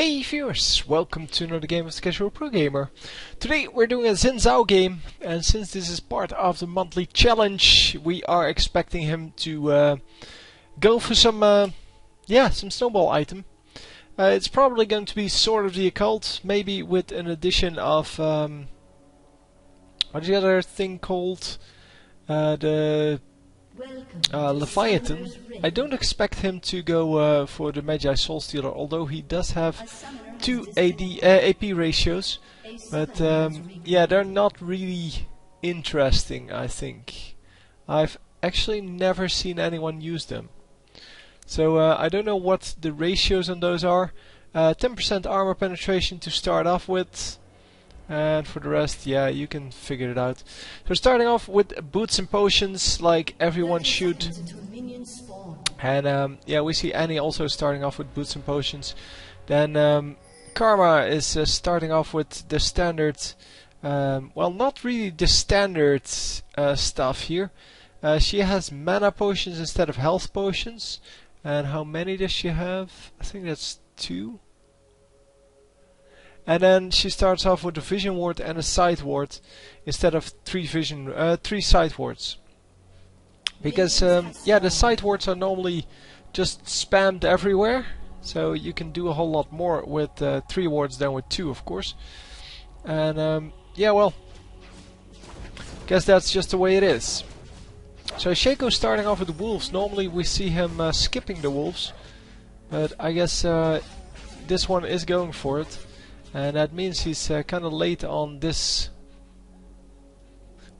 Hey viewers, welcome to another game of the Casual Pro Gamer. Today we're doing a Xin Zhao game, and since this is part of the monthly challenge, we are expecting him to go for some snowball item. It's probably going to be Sword of the Occult, maybe with an addition of what's the other thing called? The Leviathan. I don't expect him to go for the Mejai Soulstealer, although he does have 2 AP ratios, but yeah, they're not really interesting, I think. I've actually never seen anyone use them. So I don't know what the ratios on those are. 10% armor penetration to start off with. And for the rest, yeah, you can figure it out. So starting off with boots and potions, like everyone should. And yeah, we see Annie also starting off with boots and potions. Then Karma is starting off with the standard, well, not really the standard stuff here. She has mana potions instead of health potions. And how many does she have? I think that's 2. And then she starts off with a vision ward and a sight ward instead of 3 sight wards. Because yeah, the sight wards are normally just spammed everywhere, so you can do a whole lot more with 3 wards than with 2, of course. And yeah, well, guess that's just the way it is. So Shaco's starting off with the wolves. Normally we see him skipping the wolves, but I guess this one is going for it. And that means he's kind of late on this.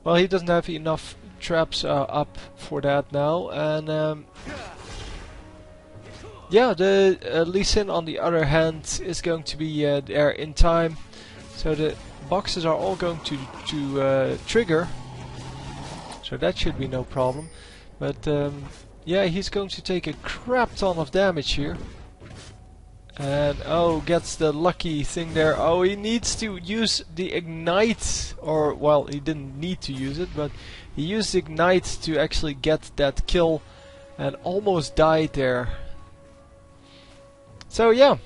Well, he doesn't have enough traps up for that now. And yeah, the Lee Sin on the other hand is going to be there in time. So the boxes are all going to trigger. So that should be no problem. But yeah, he's going to take a crap ton of damage here. And oh, gets the lucky thing there. Oh, he needs to use the ignite, or well, he didn't need to use it, but he used the ignite to actually get that kill and almost died there. So yeah,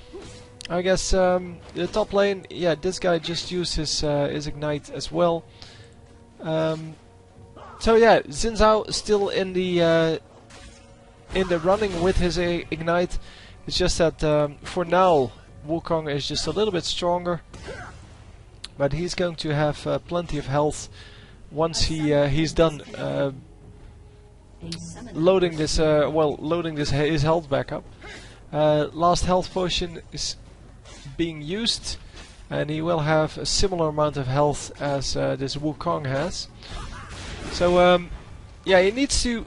I guess the top lane, yeah, this guy just used his ignite as well. So yeah, Xin Zhao still in the running with his ignite. It's just that for now Wukong is just a little bit stronger, but he's going to have plenty of health once he's done loading this his health back up. Last health potion is being used, and he will have a similar amount of health as this Wukong has. So yeah, he needs to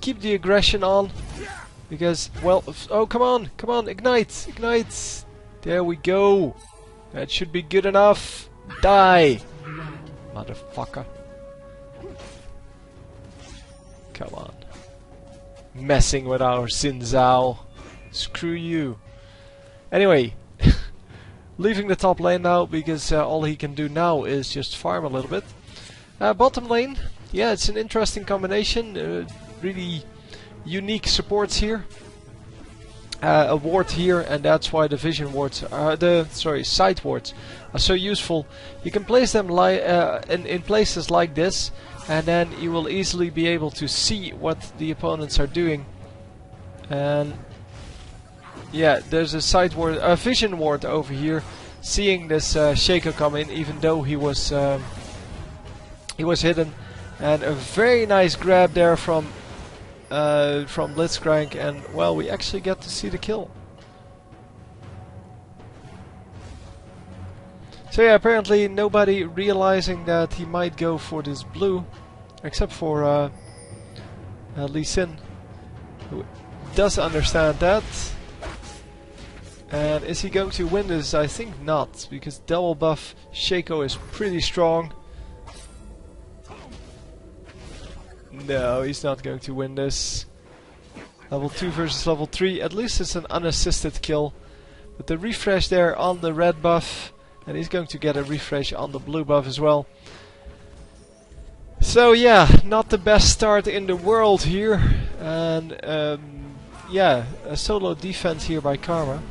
keep the aggression on. Because, well, oh, come on, ignite, ignite. There we go. That should be good enough. Die, motherfucker. Come on. Messing with our Xin Zhao. Screw you. Anyway, leaving the top lane now, because all he can do now is just farm a little bit. Bottom lane, yeah, it's an interesting combination. Really unique supports here. A ward here, and that's why the vision wards are sight wards are so useful. You can place them in places like this, and then you will easily be able to see what the opponents are doing. And yeah, there's a sight ward, a vision ward over here, seeing this Shaco come in, even though he was hidden, and a very nice grab there from Blitzcrank, and well, we actually get to see the kill. So yeah, apparently nobody realizing that he might go for this blue, except for Lee Sin, who does understand that. And is he going to win this? I think not, because double buff Shaco is pretty strong. No, he's not going to win this. Level 2 versus level 3. At least it's an unassisted kill. But the refresh there on the red buff. And he's going to get a refresh on the blue buff as well. So yeah, not the best start in the world here. And yeah, a solo defense here by Karma.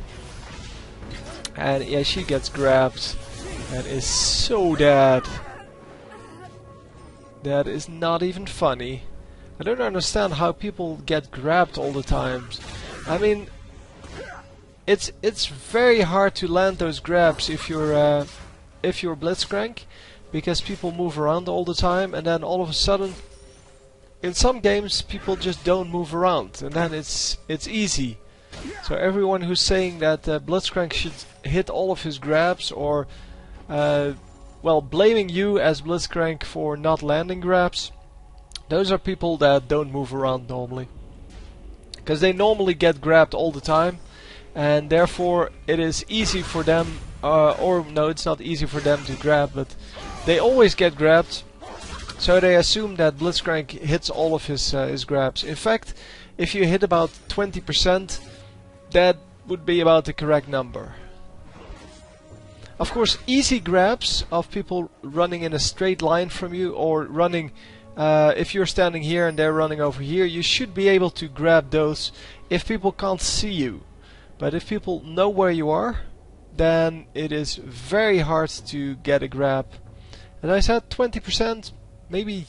And yeah, she gets grabbed and is so dead. That is not even funny. I don't understand how people get grabbed all the time. I mean, it's very hard to land those grabs if you're Blitzcrank, because people move around all the time, and then all of a sudden, in some games, people just don't move around, and then it's easy. So everyone who's saying that Blitzcrank should hit all of his grabs, or well, blaming you as Blitzcrank for not landing grabs, those are people that don't move around normally. Because they normally get grabbed all the time, and therefore it is easy for them, or no, it's not easy for them to grab, but they always get grabbed, so they assume that Blitzcrank hits all of his grabs. In fact, if you hit about 20%, that would be about the correct number. Of course, easy grabs of people running in a straight line from you, or running, if you're standing here and they're running over here, you should be able to grab those if people can't see you. But if people know where you are, then it is very hard to get a grab. As I said, 20%, maybe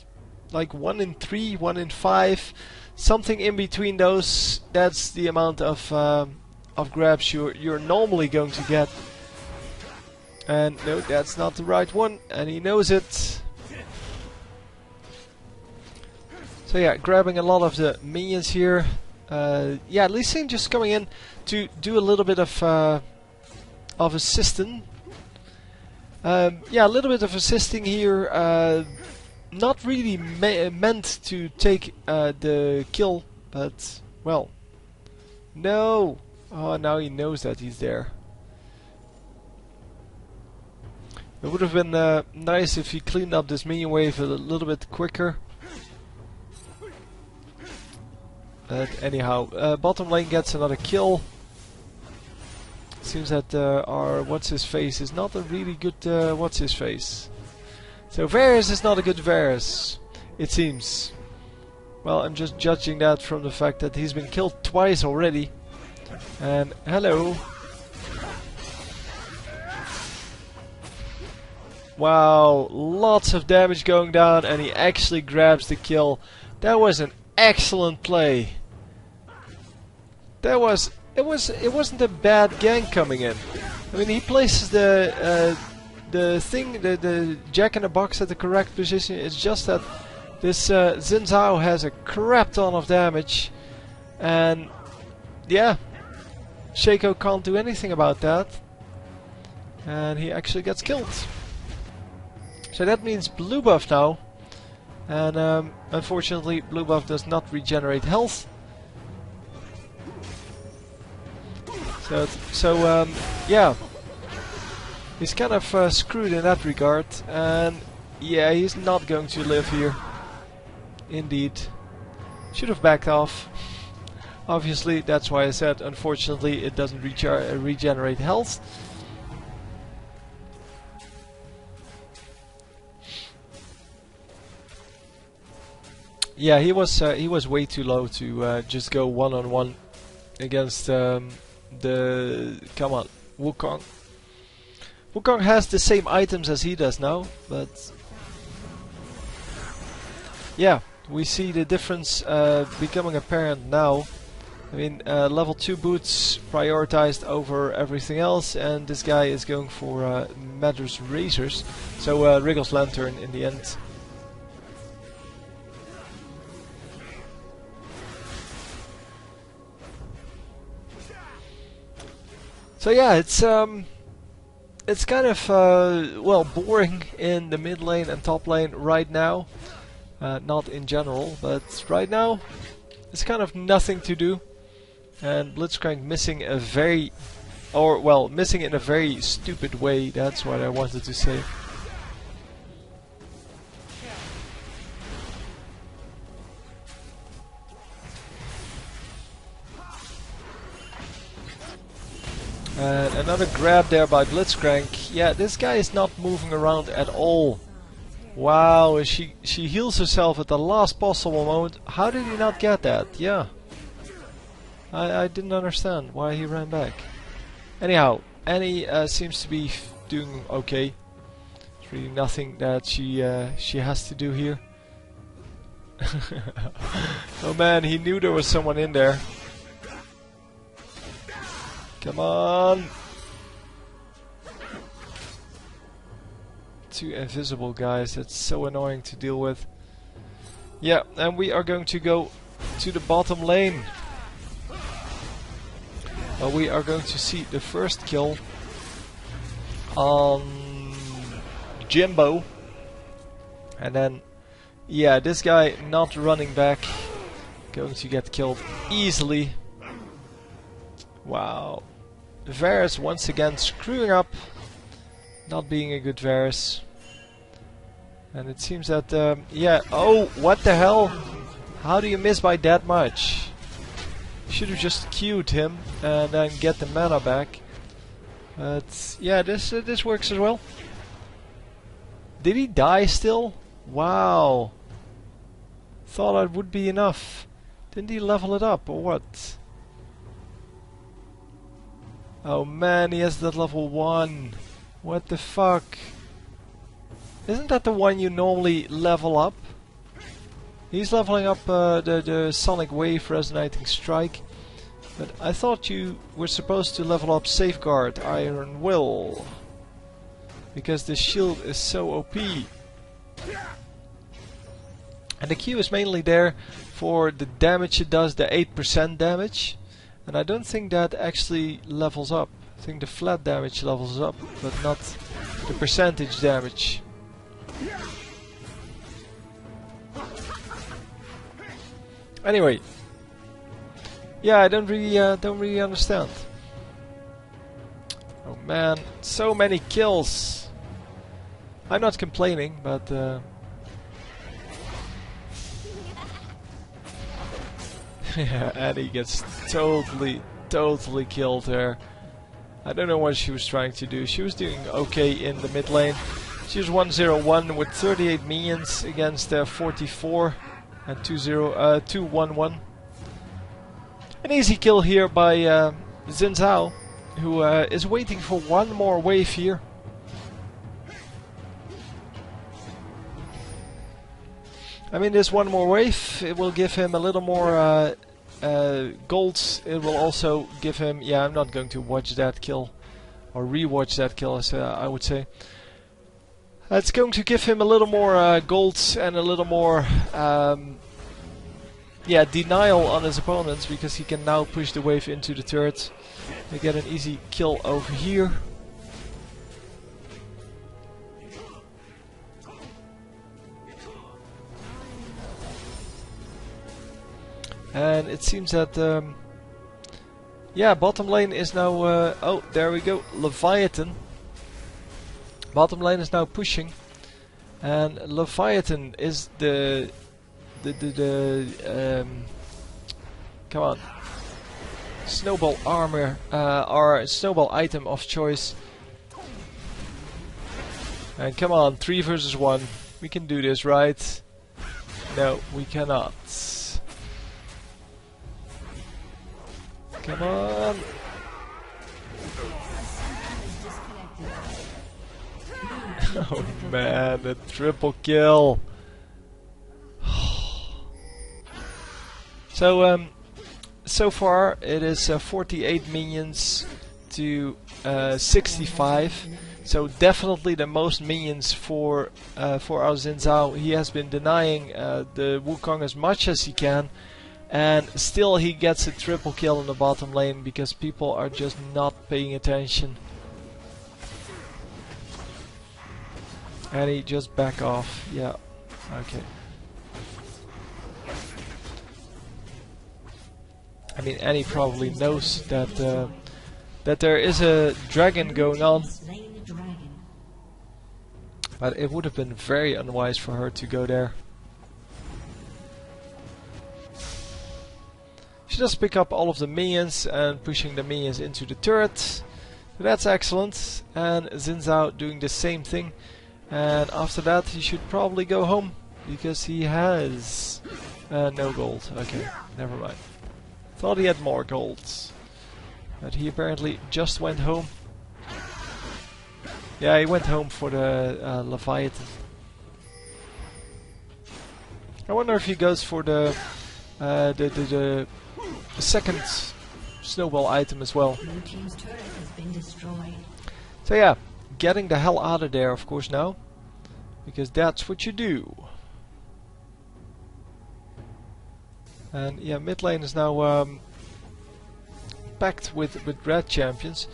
like 1 in 3, 1 in 5, something in between those. That's the amount of grabs you're normally going to get. And no, that's not the right one, and he knows it. So yeah, grabbing a lot of the minions here. Yeah, Lee Sin just coming in to do a little bit of assisting. Yeah, a little bit of assisting here. Not really meant to take the kill, but well, no. Oh, now he knows that he's there. It would have been nice if he cleaned up this minion wave a little bit quicker. But anyhow, bottom lane gets another kill. Seems that our what's-his-face is not a really good what's-his-face. So Varus is not a good Varus, it seems. Well, I'm just judging that from the fact that he's been killed twice already. And hello. Wow, lots of damage going down, and he actually grabs the kill. That was an excellent play. It wasn't a bad gank coming in. I mean, he places the Jack in the Box at the correct position. It's just that this Xin Zhao has a crap ton of damage, and yeah, Shaco can't do anything about that, and he actually gets killed. So that means blue buff now, and unfortunately blue buff does not regenerate health. So yeah, he's kind of screwed in that regard, and yeah, he's not going to live here. Indeed, should have backed off. Obviously, that's why I said unfortunately it doesn't regenerate health. Yeah, he was way too low to just go one-on-one against come on, Wukong. Wukong has the same items as he does now, but yeah, we see the difference becoming apparent now. I mean, level 2 boots prioritized over everything else, and this guy is going for Madras Razors, so Wriggle's Lantern in the end. So yeah, it's kind of well, boring in the mid lane and top lane right now. Not in general, but right now it's kind of nothing to do. And Blitzcrank missing a very, or well, missing in a very stupid way. That's what I wanted to say. And another grab there by Blitzcrank. Yeah, this guy is not moving around at all. Wow, she heals herself at the last possible moment. How did he not get that? Yeah. I didn't understand why he ran back. Anyhow, Annie seems to be doing okay. There's really nothing that she has to do here. Oh man, he knew there was someone in there. Come on! Two invisible guys, that's so annoying to deal with. Yeah, and we are going to go to the bottom lane. We are going to see the first kill on Jimbo. And then, yeah, this guy not running back. Going to get killed easily. Wow. Varus once again screwing up. Not being a good Varus. And it seems that, yeah, oh, what the hell? How do you miss by that much? Should have just queued him and then get the mana back. But yeah, this works as well. Did he die still? Wow. Thought it would be enough. Didn't he level it up or what? Oh man, he has that level 1. What the fuck? Isn't that the one you normally level up? He's leveling up the Sonic Wave Resonating Strike. But I thought you were supposed to level up Safeguard Iron Will. Because the shield is so OP. And the Q is mainly there for the damage it does, the 8% damage. And I don't think that actually levels up. I think the flat damage levels up, but not the percentage damage. Anyway, yeah, I don't really understand. Oh man, so many kills. I'm not complaining, but yeah, Annie gets totally killed there. I don't know what she was trying to do. She was doing okay in the mid lane. She was 1-0-1 with 38 minions against 44 and 2-1-1. An easy kill here by Xin Zhao, who is waiting for one more wave here. I mean, this one more wave, it will give him a little more golds. It will also give him... Yeah, I'm not going to watch that kill, or re-watch that kill, as I would say. It's going to give him a little more golds and a little more yeah, denial on his opponents, because he can now push the wave into the turret. They get an easy kill over here. And it seems that yeah, bottom lane is now oh, there we go, Leviathan. Bottom lane is now pushing, and Leviathan is the come on, snowball armor, our snowball item of choice. And come on, 3 versus 1. We can do this, right? No, we cannot. Come on. Oh man, the triple kill. So so far it is 48 minions to 65. So definitely the most minions for our Xin Zhao. He has been denying the Wukong as much as he can, and still he gets a triple kill in the bottom lane because people are just not paying attention. And he just back off. Yeah. Okay. I mean, Annie probably knows that that there is a dragon going on, but it would have been very unwise for her to go there. She does pick up all of the minions and pushing the minions into the turret. So that's excellent. And Xin Zhao doing the same thing. And after that he should probably go home, because he has no gold. Okay, never mind. Thought he had more golds, but he apparently just went home. Yeah, he went home for the Leviathan. I wonder if he goes for the second snowball item as well. Blue team's turret has been destroyed. So yeah, getting the hell out of there, of course, now, because that's what you do. And yeah, mid lane is now packed with red champions.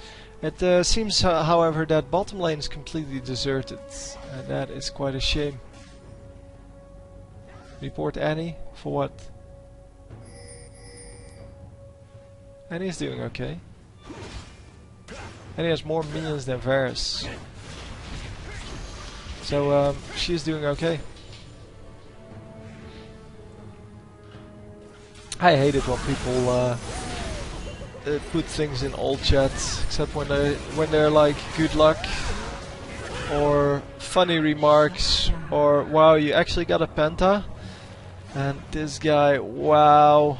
It seems, however, that bottom lane is completely deserted, and that is quite a shame. Report Annie for what? Annie's doing okay. Annie has more minions than Varus, so she's doing okay. I hate it when people put things in all chats, except when they're like good luck or funny remarks or wow, you actually got a penta, and this guy, wow.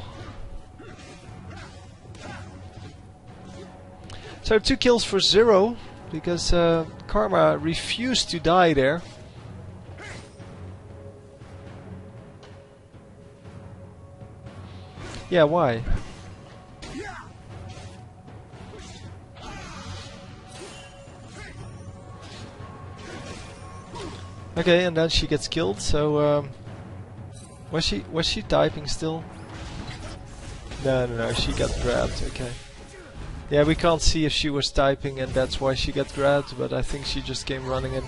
So 2 kills for 0 because Karma refused to die there. Yeah, why? Okay, and then she gets killed. So was she typing still? No, she got grabbed. Okay. Yeah, we can't see if she was typing, and that's why she got grabbed. But I think she just came running in.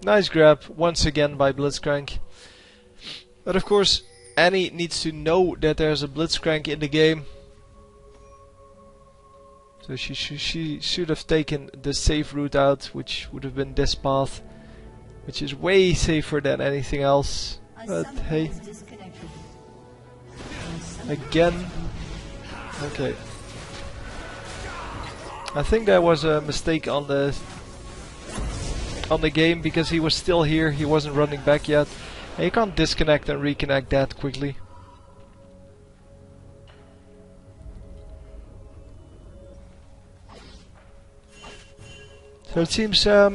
Nice grab once again by Blitzcrank. But of course, Annie needs to know that there's a Blitzcrank in the game. So she should have taken the safe route out, which would have been this path, which is way safer than anything else. But hey, again, okay. I think there was a mistake on the game because he was still here. He wasn't running back yet. And you can't disconnect and reconnect that quickly. So it seems that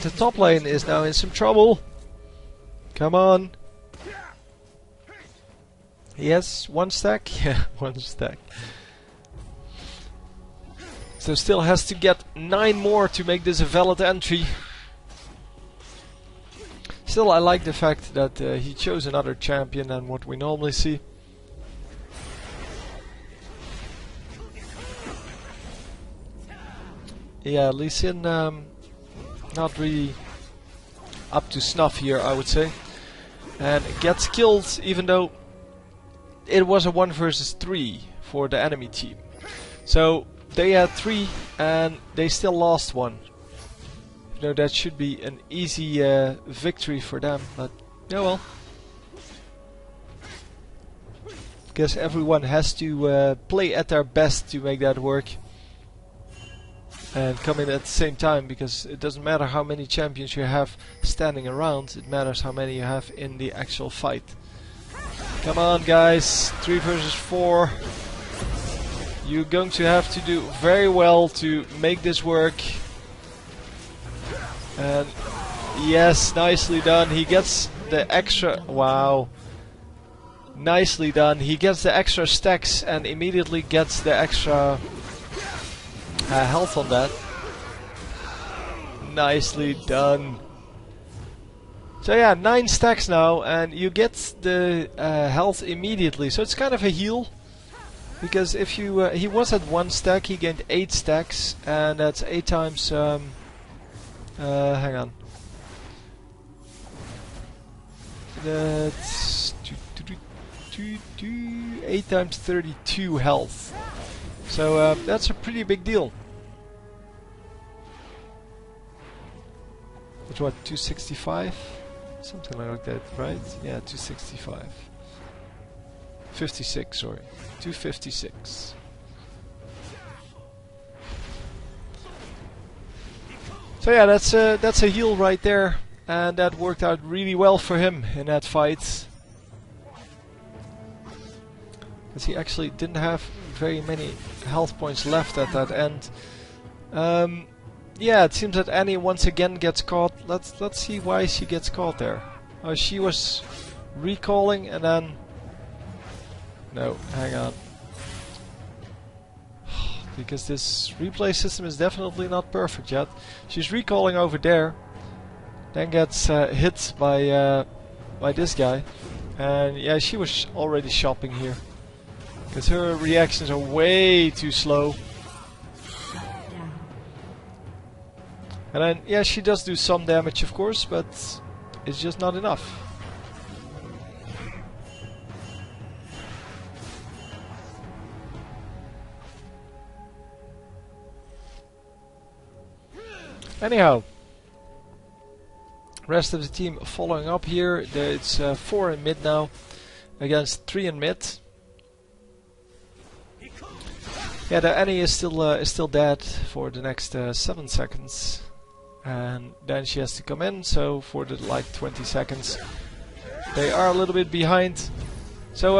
the top lane is now in some trouble. Come on. Yes, 1 stack? Yeah, 1 stack. So still has to get 9 more to make this a valid entry. Still, I like the fact that he chose another champion than what we normally see. Yeah, Lee Sin not really up to snuff here, I would say. And gets killed, even though it was a 1 versus 3 for the enemy team. So they had 3 and they still lost 1. You know, that should be an easy victory for them, but yeah, well. Guess everyone has to play at their best to make that work. And come in at the same time, because it doesn't matter how many champions you have standing around, it matters how many you have in the actual fight. Come on guys, 3 versus 4. You're going to have to do very well to make this work. And yes, nicely done. He gets the extra, wow. Nicely done. He gets the extra stacks and immediately gets the extra health on that. Nicely done. So yeah, 9 stacks now, and you get the health immediately. So it's kind of a heal, because if you he was at 1 stack, he gained 8 stacks, and that's 8 times. Hang on. That's 8 times 32 health. So that's a pretty big deal. It's what, 265? Something like that, right? Yeah, 265. 56, sorry. 256. So yeah, that's a heal right there, and that worked out really well for him in that fight. Because he actually didn't have very many health points left at that end. Yeah, it seems that Annie once again gets caught. Let's see why she gets caught there. Oh, she was recalling and then... No, hang on. Because this replay system is definitely not perfect yet. She's recalling over there. Then gets hit by this guy. And yeah, she was already shopping here. Because her reactions are way too slow. And then, yeah, she does do some damage, of course, but it's just not enough. Anyhow, rest of the team following up here. It's 4 in mid now, against 3 in mid. Yeah, the Annie is still dead for the next 7 seconds. And then she has to come in, so for the like 20 seconds they are a little bit behind. So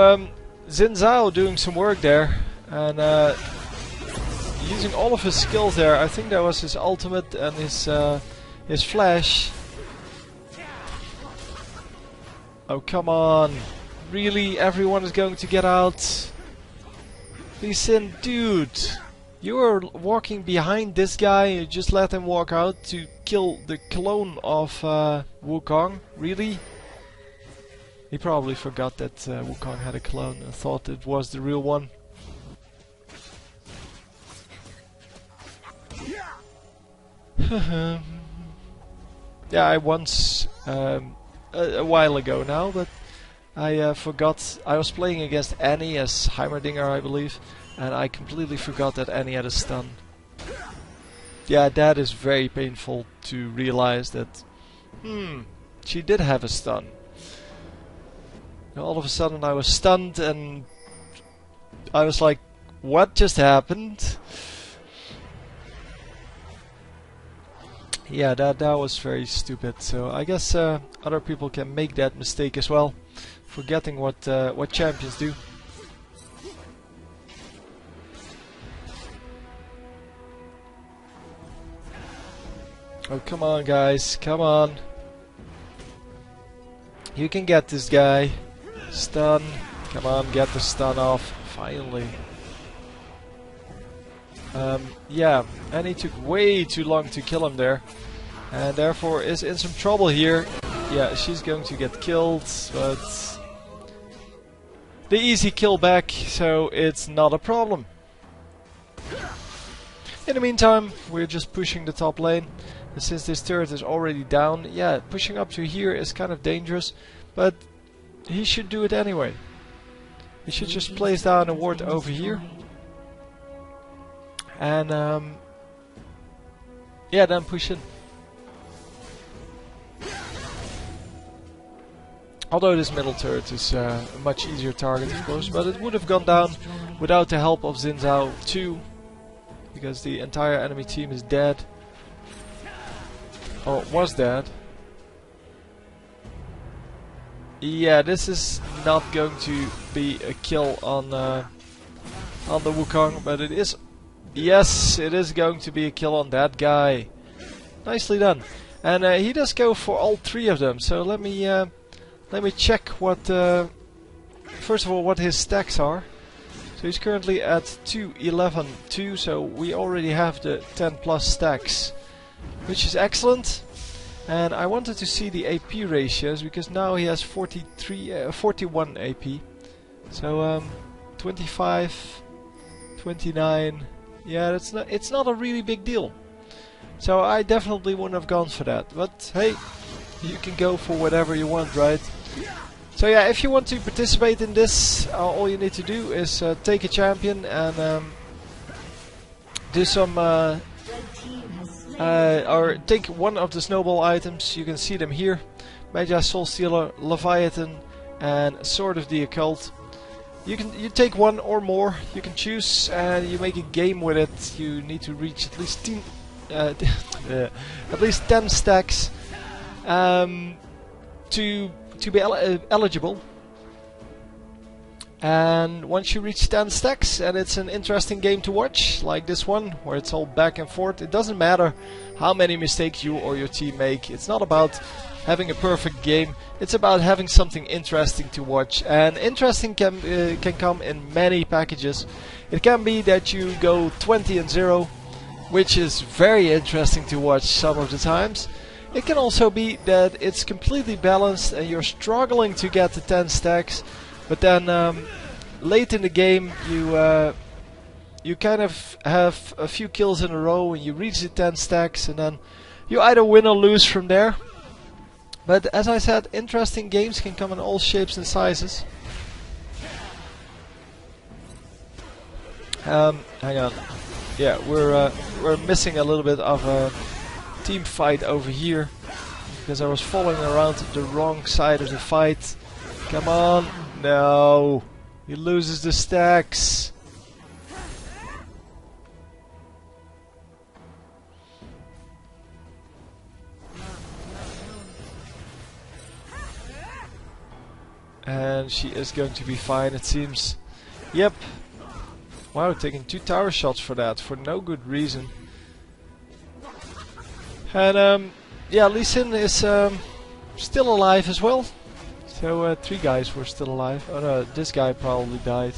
Xin Zhao doing some work there and using all of his skills there. I think that was his ultimate and his flash. Oh come on, really, everyone is going to get out? Xin, dude, you are walking behind this guy, you just let him walk out to kill the clone of Wukong? Really? He probably forgot that Wukong had a clone and thought it was the real one. Yeah, I once, a while ago now, but I forgot, I was playing against Annie as Heimerdinger, I believe. And I completely forgot that Annie had a stun. Yeah, that is very painful to realize that, she did have a stun. And all of a sudden I was stunned and I was like, what just happened? Yeah, that was very stupid. So I guess other people can make that mistake as well, forgetting what champions do. Oh, come on, guys. Come on. You can get this guy. Stun. Come on, get the stun off. Finally. Yeah, Annie took way too long to kill him there. And therefore is in some trouble here. Yeah, she's going to get killed, but... the easy kill back, so it's not a problem. In the meantime, we're just pushing the top lane. And since this turret is already down, yeah, pushing up to here is kind of dangerous, but he should do it anyway. He should just place down a ward over here. And yeah, then push in. Although this middle turret is a much easier target, of course, but it would have gone down without the help of Xin Zhao too, because the entire enemy team is dead. Or was dead. Yeah, this is not going to be a kill on the Wukong, but it is. Yes, it is going to be a kill on that guy. Nicely done. And he does go for all 3 of them. So let me check what. First of all, what his stacks are. So he's currently at 211-2. So we already have the 10+ stacks, which is excellent. And I wanted to see the AP ratios because now he has 41 AP. So 25, 29. Yeah, it's not a really big deal. So I definitely wouldn't have gone for that. But hey, you can go for whatever you want, right? So yeah, if you want to participate in this, all you need to do is take a champion and do some or take one of the snowball items. You can see them here: Mejai, Soulstealer, Leviathan, and Sword of the Occult. You take one or more. You can choose, and you make a game with it. You need to reach at least 10 stacks to be eligible. And once you reach 10 stacks, and it's an interesting game to watch, like this one, where it's all back and forth, it doesn't matter how many mistakes you or your team make. It's not about having a perfect game, it's about having something interesting to watch. And interesting can come in many packages. It can be that you go 20-0, which is very interesting to watch some of the times. It can also be that it's completely balanced and you're struggling to get to 10 stacks. But then late in the game you kind of have a few kills in a row and you reach the 10 stacks, and then you either win or lose from there. But as I said, interesting games can come in all shapes and sizes. Hang on. Yeah, we're missing a little bit of a team fight over here because I was following around the wrong side of the fight. Come on. No, he loses the stacks. And she is going to be fine, it seems. Yep. Wow, taking 2 tower shots for that, for no good reason. And yeah, Lee Sin is still alive as well. So 3 guys were still alive. Oh no, this guy probably died.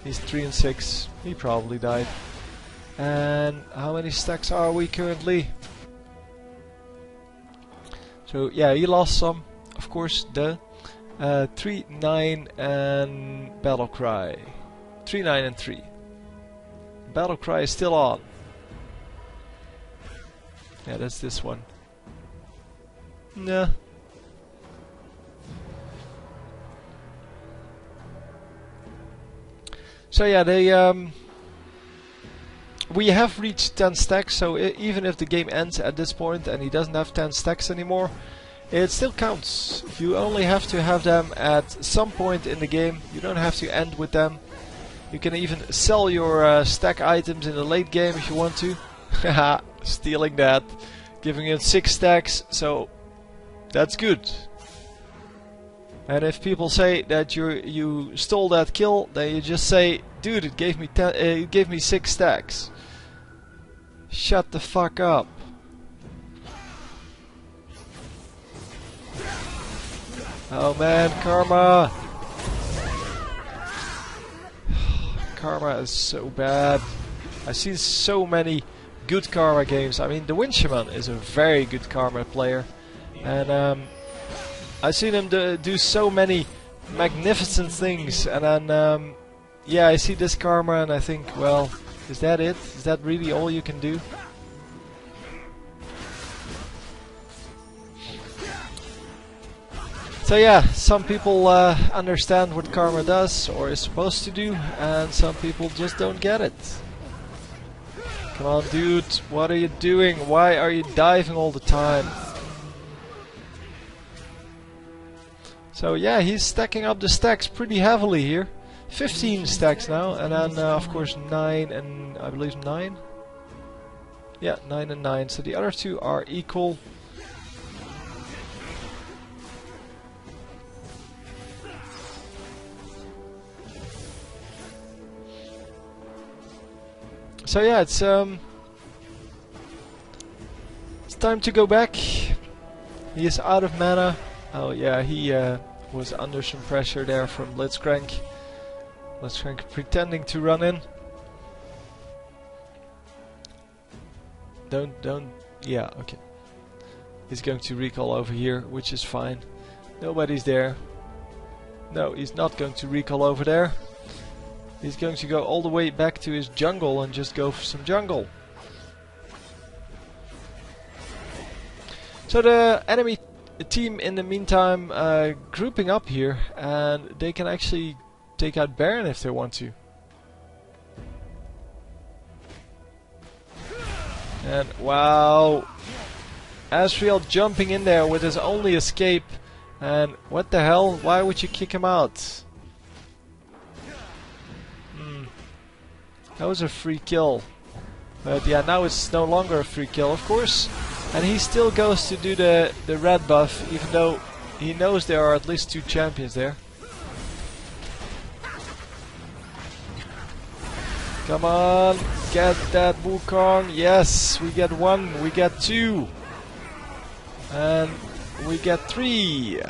He's 3 and 6. He probably died. And how many stacks are we currently? So yeah, he lost some, of course. 3, 9 and Battle Cry. 3, 9 and 3. Battle Cry is still on. Yeah, that's this one. Nah. So yeah, we have reached 10 stacks, so even if the game ends at this point and he doesn't have 10 stacks anymore, it still counts. You only have to have them at some point in the game. You don't have to end with them. You can even sell your stack items in the late game if you want to. Haha, stealing that. Giving it 6 stacks, so that's good. And if people say that you stole that kill, then you just say, dude, it gave me 6 stacks. Shut the fuck up. Oh man, Karma. Karma is so bad. I've seen so many good Karma games. I mean, the Windshaman is a very good Karma player. And I've seen him do so many magnificent things, and then yeah, I see this Karma and I think, well, is that it? Is that really all you can do? So yeah, some people understand what Karma does or is supposed to do, and some people just don't get it. Come on, dude, what are you doing? Why are you diving all the time? So yeah, he's stacking up the stacks pretty heavily here. 15 stacks now, and then of course 9 and I believe 9. Yeah, 9 and 9. So the other 2 are equal. So yeah, it's time to go back. He is out of mana. Oh yeah, he was under some pressure there from Blitzcrank. Blitzcrank pretending to run in. Don't, yeah, okay. He's going to recall over here, which is fine. Nobody's there. No, he's not going to recall over there. He's going to go all the way back to his jungle and just go for some jungle. So the enemy team in the meantime grouping up here, and they can actually take out Baron if they want to. And wow, Asriel jumping in there with his only escape, and what the hell, why would you kick him out? That was a free kill, but yeah, now it's no longer a free kill, of course. And he still goes to do the red buff, even though he knows there are at least 2 champions there. Come on, get that Wukong. Yes, we get 1, we get 2. And we get 3.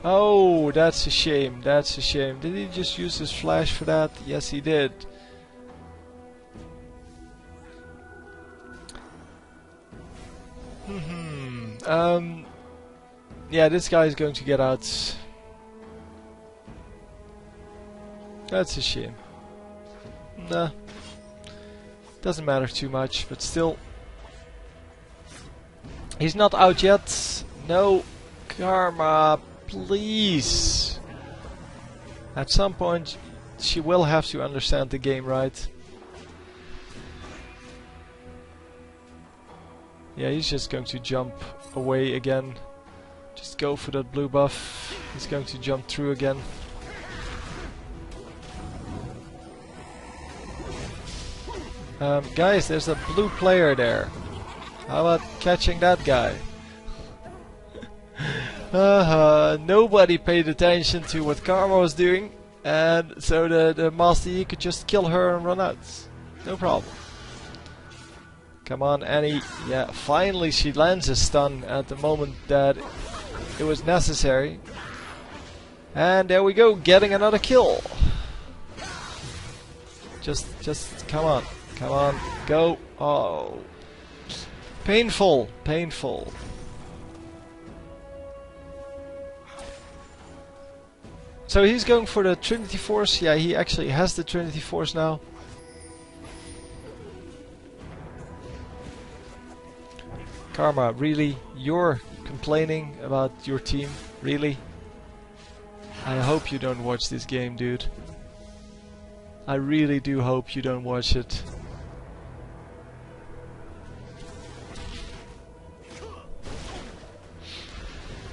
Oh, that's a shame, that's a shame. Did he just use his flash for that? Yes, he did. Yeah, this guy is going to get out. That's a shame. Nah. Doesn't matter too much, but still. He's not out yet. No. Karma, please. At some point, she will have to understand the game, right? Yeah, he's just going to jump away again. Just go for that blue buff. He's going to jump through again. Guys, there's a blue player there. How about catching that guy? Nobody paid attention to what Karma was doing, and so the Master Yi could just kill her and run out. No problem. Come on, Annie. Yeah, finally she lands a stun at the moment that it was necessary. And there we go, getting another kill. Just come on. Come on, go. Oh. Painful, painful. So he's going for the Trinity Force. Yeah, he actually has the Trinity Force now. Karma, really? You're complaining about your team? Really? I hope you don't watch this game, dude. I really do hope you don't watch it.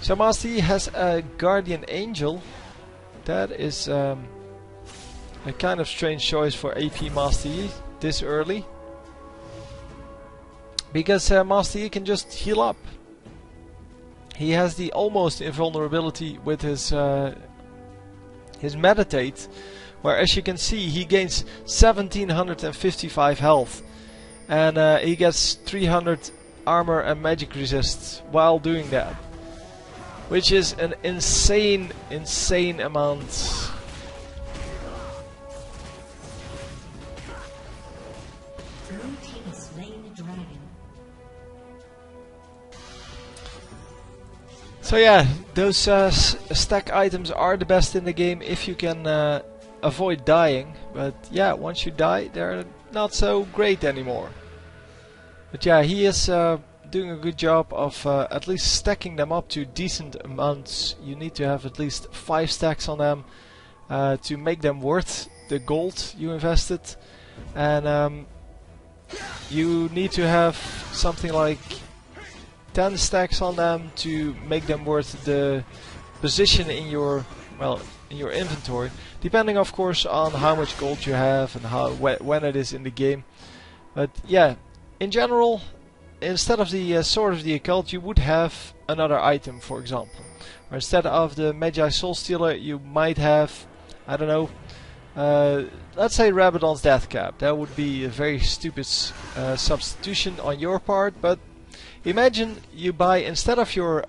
So Master Yi has a Guardian Angel. That is a kind of strange choice for AP Master Yi this early. Because Master Yi can just heal up. He has the almost invulnerability with his meditate, where as you can see he gains 1755 health, and he gets 300 armor and magic resist while doing that, which is an insane amount. So yeah, those stack items are the best in the game if you can avoid dying. But yeah, once you die, they're not so great anymore. But yeah, he is doing a good job of at least stacking them up to decent amounts. You need to have at least 5 stacks on them to make them worth the gold you invested. And you need to have something like 10 stacks on them to make them worth the position in your, well, in your inventory, depending of course on how much gold you have and how when it is in the game. But yeah, in general, instead of the Sword of the Occult, you would have another item, for example. Or instead of the Mejai Soulstealer, you might have, I don't know, let's say Rabadon's Death Cap. That would be a very stupid substitution on your part, but imagine you buy, instead of your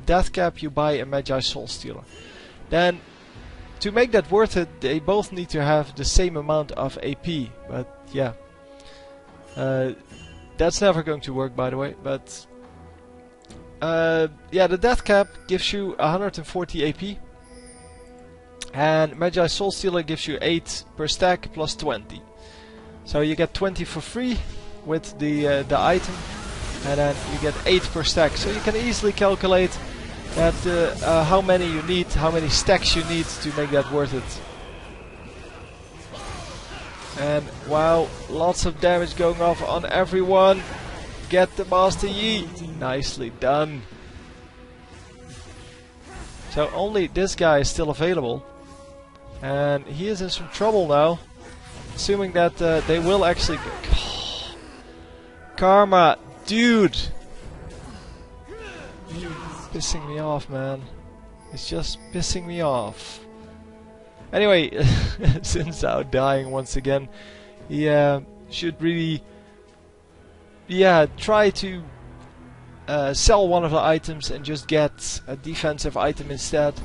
Death Cap, you buy a Mejai Soulstealer. Then, to make that worth it, they both need to have the same amount of AP. But yeah, that's never going to work, by the way. But yeah, the Death Cap gives you 140 AP, and Mejai Soulstealer gives you 8 per stack plus 20. So you get 20 for free with the item. And then you get 8 per stack, so you can easily calculate that how many you need, how many stacks you need to make that worth it. And wow, lots of damage going off on everyone. Get the Master Yi. Nicely done. So only this guy is still available, and he is in some trouble now, assuming that they will actually Karma. Dude! Pissing me off, man. It's just pissing me off. Anyway, Xin Zhao dying once again. He should really, try to sell one of the items and just get a defensive item instead.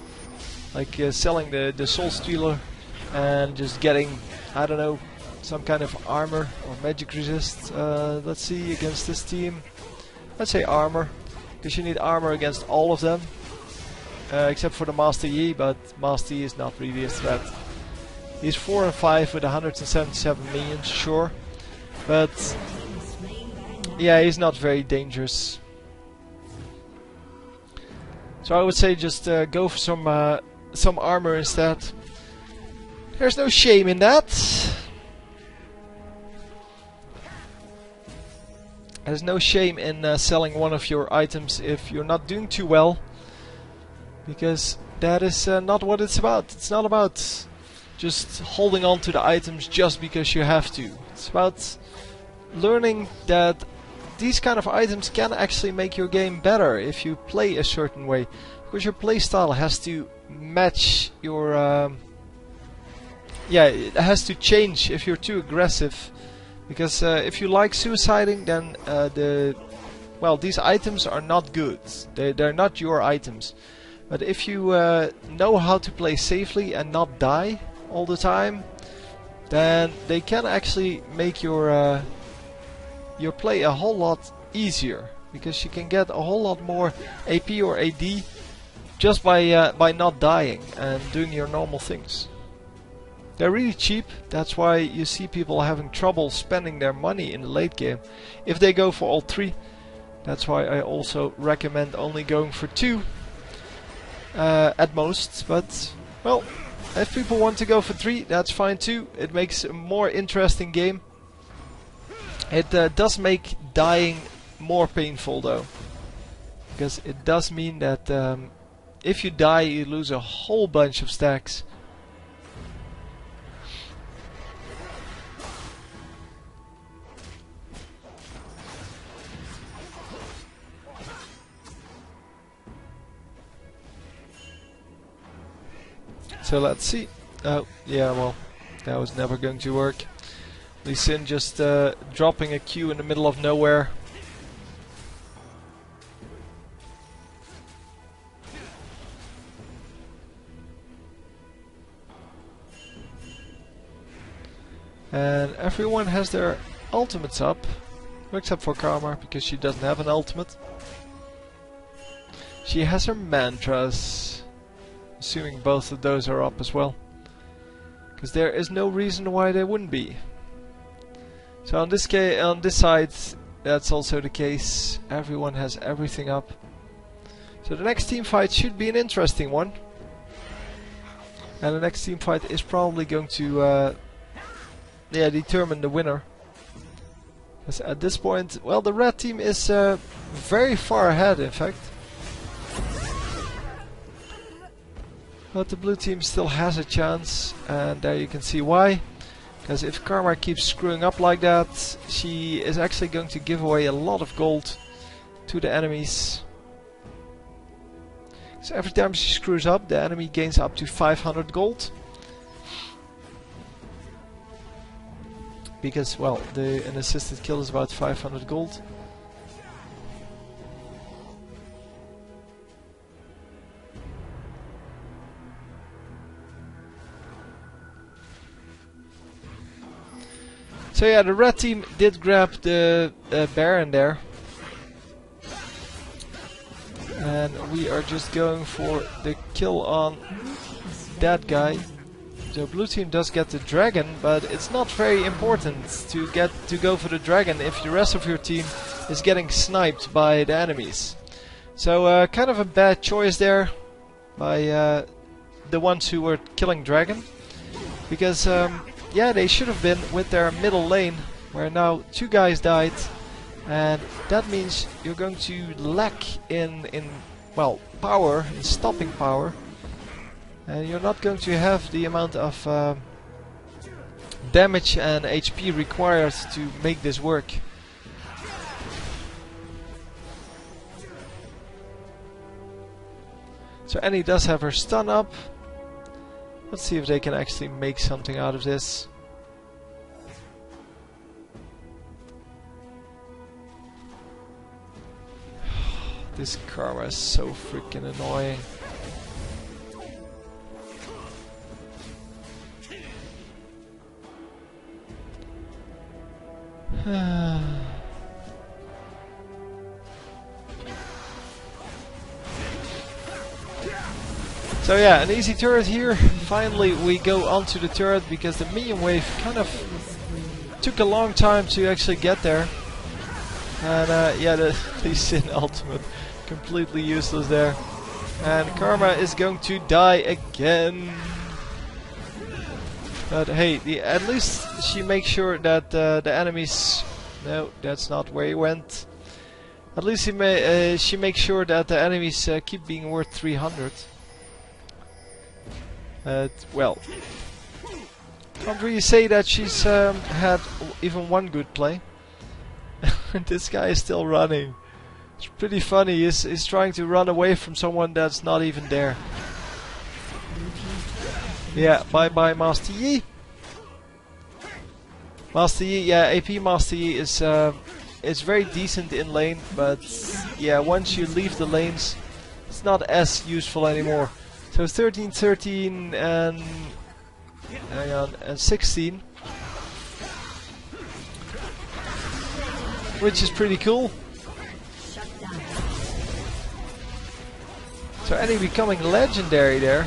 Like selling the Soulstealer and just getting, I don't know, some kind of armor or magic resist. Let's see, against this team. Let's say armor, because you need armor against all of them. Except for the Master Yi, but Master Yi is not really a threat. He's 4 and 5 with 177 minions, sure. But yeah, he's not very dangerous. So I would say just go for some armor instead. There's no shame in that. There's no shame in selling one of your items if you're not doing too well. Because that is not what it's about. It's not about just holding on to the items just because you have to. It's about learning that these kind of items can actually make your game better if you play a certain way. Because your playstyle has to match your... it has to change if you're too aggressive. Because if you like suiciding, then these items are not good. They're not your items. But if you know how to play safely and not die all the time, then they can actually make your play a whole lot easier, because you can get a whole lot more AP or AD just by not dying and doing your normal things. They're really cheap. That's why you see people having trouble spending their money in the late game if they go for all three. That's why I also recommend only going for 2. At most, but well, if people want to go for 3, that's fine too. It makes a more interesting game. It does make dying more painful though, because it does mean that if you die, you lose a whole bunch of stacks. So let's see. Oh, yeah, well, that was never going to work. Lee Sin just dropping a Q in the middle of nowhere. And everyone has their ultimates up, except for Karma, because she doesn't have an ultimate. She has her mantras. Assuming both of those are up as well, because there is no reason why they wouldn't be. So on this side, that's also the case. Everyone has everything up. So the next team fight should be an interesting one, and the next team fight is probably going to determine the winner. Because at this point, well, the red team is very far ahead, in fact. But the blue team still has a chance, and there you can see why. Because if Karma keeps screwing up like that, she is actually going to give away a lot of gold to the enemies. So every time she screws up, the enemy gains up to 500 gold. Because, well, an assisted kill is about 500 gold. So yeah, the red team did grab the Baron there. And we are just going for the kill on that guy. The blue team does get the dragon, but it's not very important to go for the dragon if the rest of your team is getting sniped by the enemies. So kind of a bad choice there by the ones who were killing dragon, because yeah, they should have been with their middle lane, where now 2 guys died, and that means you're going to lack in power, in stopping power, and you're not going to have the amount of damage and HP required to make this work. So Annie does have her stun up. Let's see if they can actually make something out of this. This Karma is so freaking annoying. So yeah, an easy turret here. Finally we go onto the turret because the minion wave kind of took a long time to actually get there. And yeah, the Xin ultimate completely useless there. And Karma is going to die again. But hey, at least she makes sure that the enemies... No, that's not where he went. At least she makes sure that the enemies keep being worth 300. Well, can't really say that she's had even one good play. This guy is still running. It's pretty funny. He's trying to run away from someone that's not even there. Yeah, bye bye Master Yi. Master Yi, yeah, AP Master Yi is very decent in lane, but yeah, once you leave the lanes, it's not as useful anymore. So 13, 13, and hang on, and 16, which is pretty cool. So Annie becoming legendary there,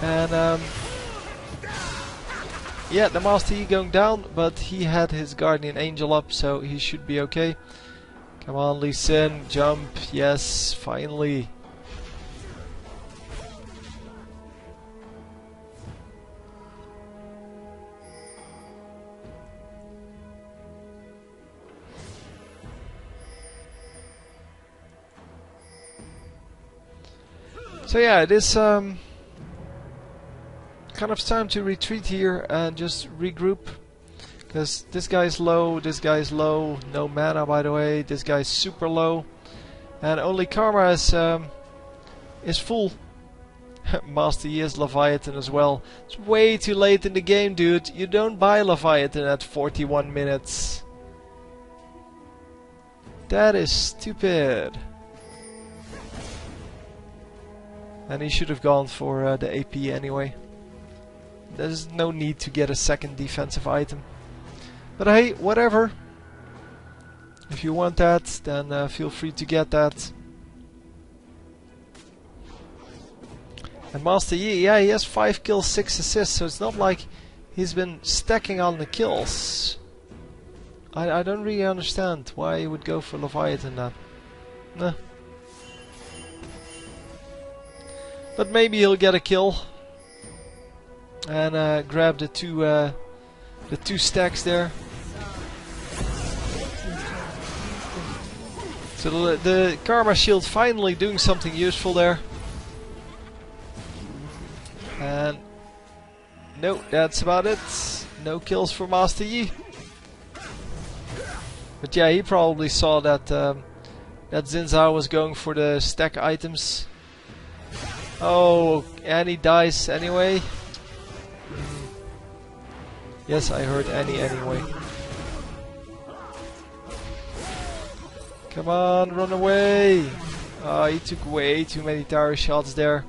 and yeah, the Master Yi going down, but he had his Guardian Angel up, so he should be okay. Come on, Lee Sin, jump, yes, finally. So yeah, it is kind of time to retreat here and just regroup. Because this guy's low, this guy's low, no mana by the way, this guy's super low. And only Karma is full. Master Yi is Leviathan as well. It's way too late in the game, dude. You don't buy Leviathan at 41 minutes. That is stupid. And he should have gone for the AP anyway. There's no need to get a second defensive item. But hey, whatever. If you want that, then feel free to get that. And Master Yi, yeah, he has 5 kills, 6 assists, so it's not like he's been stacking on the kills. I don't really understand why he would go for Leviathan then. Nah. But maybe he'll get a kill and grab the two stacks there. So the Karma Shield finally doing something useful there. And no, that's about it. No kills for Master Yi. But yeah, he probably saw that that Xin Zhao was going for the stack items. Oh, and he dies anyway. Yes, I heard Annie anyway. Come on, run away! He took way too many tower shots there.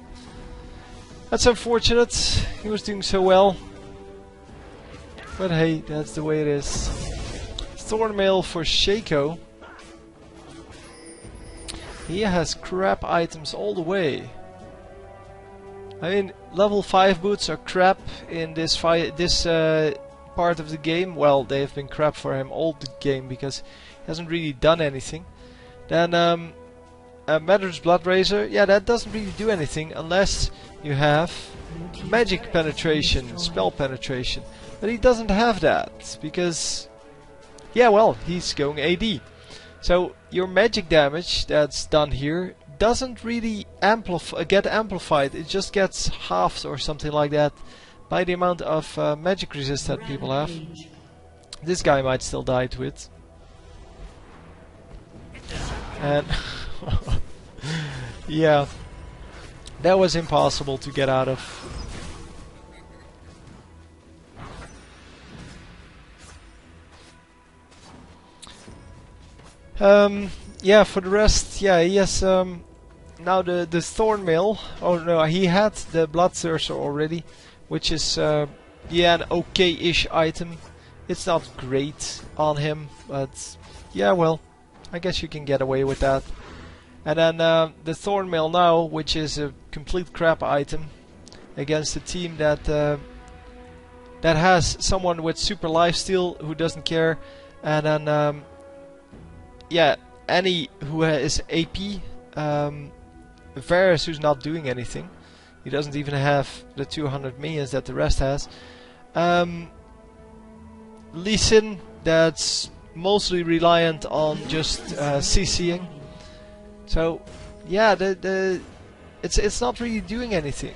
That's unfortunate. He was doing so well. But hey, that's the way it is. Thornmail for Shaco. He has crap items all the way. I mean, level 5 boots are crap in this part of the game. Well, they have been crap for him all the game because he hasn't really done anything. Then Madder's Blood Razor, yeah, that doesn't really do anything unless you have magic penetration, spell penetration. But he doesn't have that because, yeah, well, he's going AD. So your magic damage that's done here doesn't really get amplified. It just gets halved or something like that by the amount of magic resist that people have. This guy might still die to it. And yeah, That was impossible to get out of. Yeah, for the rest, yeah, he has now the thorn mail. Oh no, he had the bloodthirster already, which is yeah, an okay-ish item. It's not great on him, but yeah, well, I guess you can get away with that. And then the thorn mail now, which is a complete crap item against a team that that has someone with super lifesteal who doesn't care, and then yeah, any who is AP, Varus who's not doing anything. He doesn't even have the 200 minions that the rest has. Lee Sin, that's mostly reliant on just CCing. So yeah, it's not really doing anything.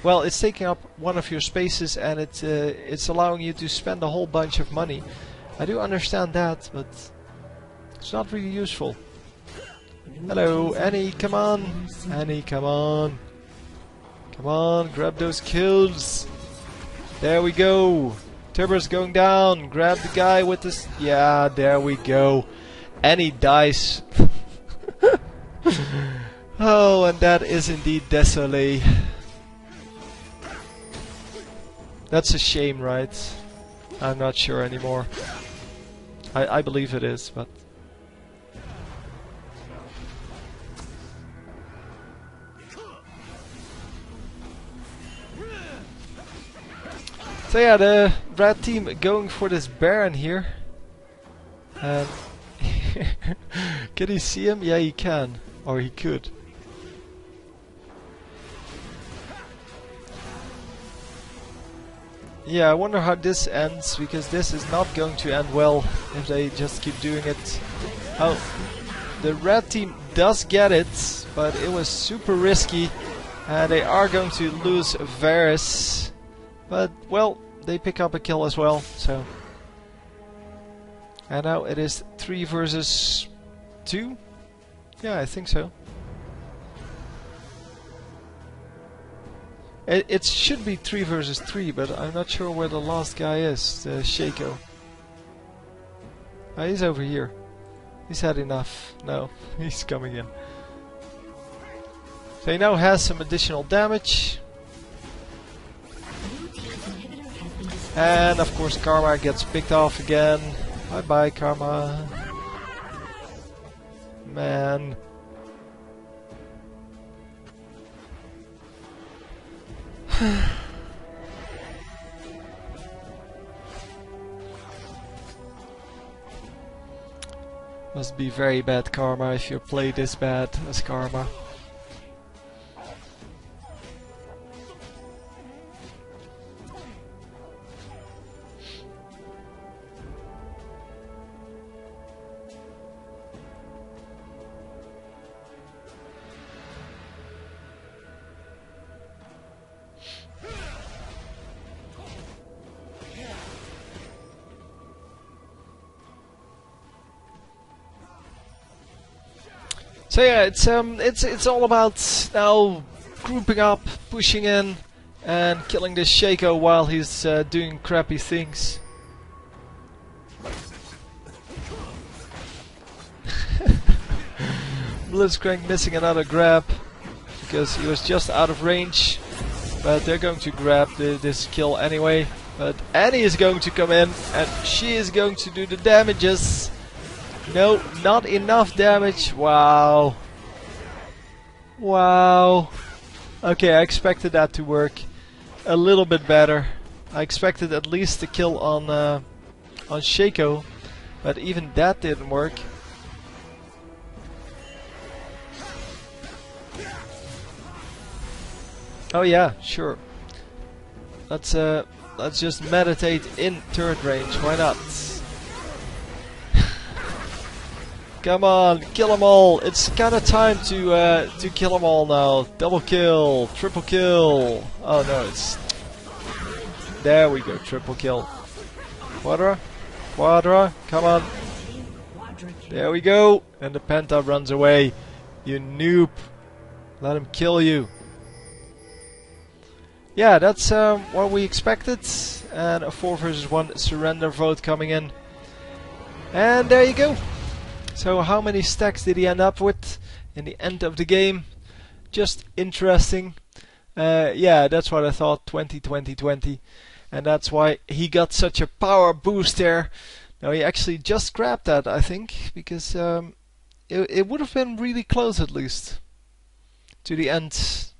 Well, it's taking up one of your spaces, and it's allowing you to spend a whole bunch of money. I do understand that, but it's not really useful. Hello, Annie, come on! Annie, come on! Come on, grab those kills! There we go! Turbo's going down! Grab the guy with this... Yeah, there we go! Annie dies! Oh, and that is indeed désolé. That's a shame, right? I'm not sure anymore. I believe it is, but... So yeah, the red team going for this Baron here. And can you see him? Yeah, he can. Or he could. Yeah, I wonder how this ends, because this is not going to end well if they just keep doing it. Oh, the red team does get it, but it was super risky. And they are going to lose Varus. But, well, they pick up a kill as well, so... And now it is 3 versus 2? Yeah, I think so. It should be 3 versus 3, but I'm not sure where the last guy is, the Shaco. Oh, he's over here. He's had enough. No, he's coming in. So he now has some additional damage. And of course Karma gets picked off again. Bye bye Karma. Man. Must be very bad Karma if you play this bad as Karma. So yeah, it's all about now grouping up, pushing in, and killing this Shaco while he's doing crappy things. Blitzcrank missing another grab because he was just out of range, but they're going to grab this kill anyway. But Annie is going to come in, and she is going to do the damages. No, not enough damage. Wow. Wow. Okay, I expected that to work a little bit better. I expected at least a kill on Shaco, but even that didn't work. Oh yeah, sure. Let's just meditate in turret range. Why not? Come on, kill them all! It's kind of time to kill them all now. Double kill, triple kill. Oh no, it's there we go, triple kill. Quadra, Quadra, come on. There we go, and the Penta runs away. You noob! Let him kill you. yeah, that's what we expected. And a 4 versus 1 surrender vote coming in. And there you go. So how many stacks did he end up with in the end of the game? Just interesting. Yeah, that's what I thought. 20, 20, 20. And that's why he got such a power boost there. Now he actually just grabbed that, I think, because it would have been really close at least to the end.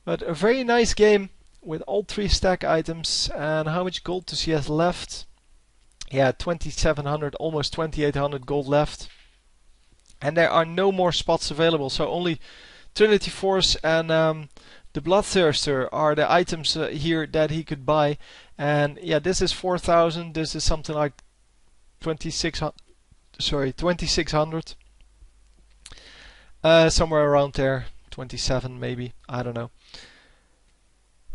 But a very nice game with all 3 stack items. And how much gold does he have left? Yeah, 2700, almost 2800 gold left. And there are no more spots available, so only Trinity Force and the Bloodthirster are the items here that he could buy. And yeah, this is 4000, this is something like 2600, sorry, 2600. Somewhere around there, 27 maybe, I don't know.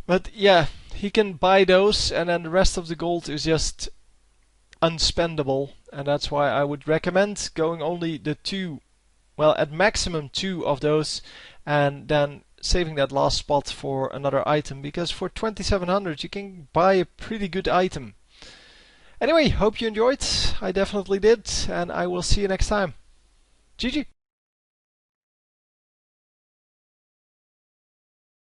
But yeah, he can buy those, and then the rest of the gold is just unspendable, and that's why I would recommend going only the 2, well, at maximum 2 of those, and then saving that last spot for another item, because for 2700 you can buy a pretty good item. Anyway, hope you enjoyed. I definitely did, and I will see you next time. GG!